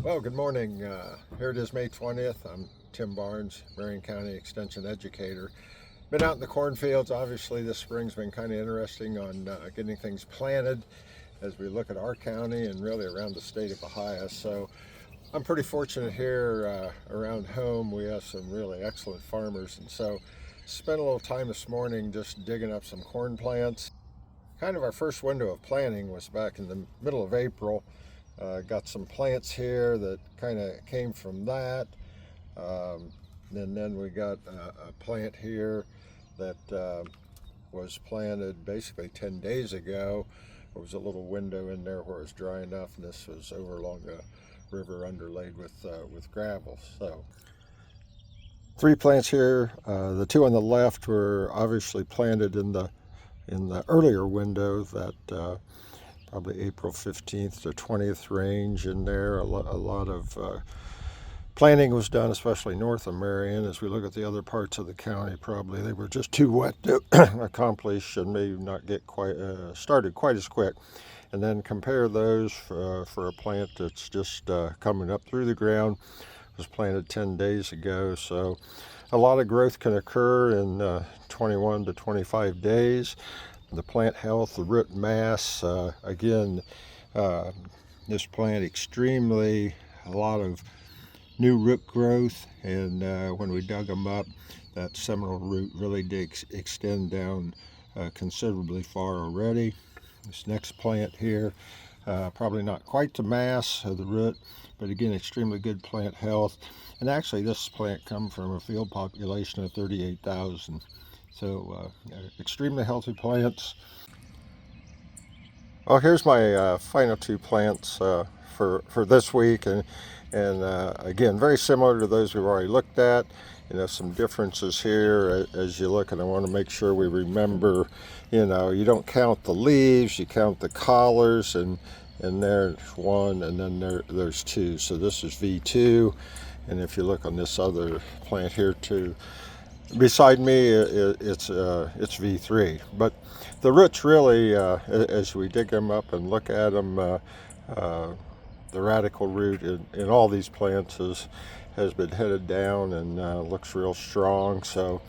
Well, good morning. Here it is, May 20th. I'm Tim Barnes, Marion County Extension Educator. Been out in the cornfields. Obviously, this spring's been kind of interesting on getting things planted as we look at our county and really around the state of Ohio. So I'm pretty fortunate here around home. We have some really excellent farmers, and so spent a little time this morning just digging up some corn plants. Kind of our first window of planting was back in the middle of April. Got some plants here that kind of came from that. And then we got a plant here that was planted basically 10 days ago. There was a little window in there where it was dry enough, and this was over along the river underlaid with gravel. So 3 plants here. The 2 on the left were obviously planted in the earlier window, that probably April 15th to 20th range in there. A lot of planting was done, especially north of Marion. As we look at the other parts of the county, probably they were just too wet to accomplish and maybe not get quite started quite as quick. And then compare those for a plant that's just coming up through the ground. It was planted 10 days ago, so a lot of growth can occur in 21 to 25 days. The plant health, the root mass, again, this plant a lot of new root growth, and when we dug them up, that seminal root really did extend down considerably far already. This next plant here, probably not quite the mass of the root, but again, extremely good plant health. And actually, this plant comes from a field population of 38,000. So extremely healthy plants. Well, here's my final 2 plants for this week, and again, very similar to those we've already looked at. Some differences here as you look, and I want to make sure we remember, you don't count the leaves, you count the collars, and there's 1, and then there's 2. So this is V2, and if you look on this other plant here too, beside me, it's V3. But the roots really, as we dig them up and look at them, the radical root in all these plants has been headed down and looks real strong. So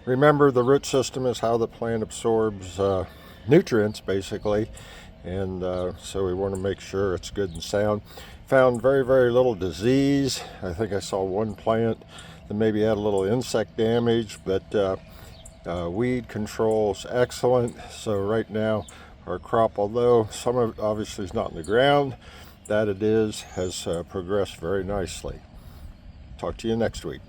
remember, the root system is how the plant absorbs nutrients, basically. And so we want to make sure it's good and sound. Found very, very little disease. I think I saw 1 plant that maybe had a little insect damage, but weed control is excellent. So right now our crop, although some of it obviously is not in the ground, that it is, has progressed very nicely. Talk to you next week.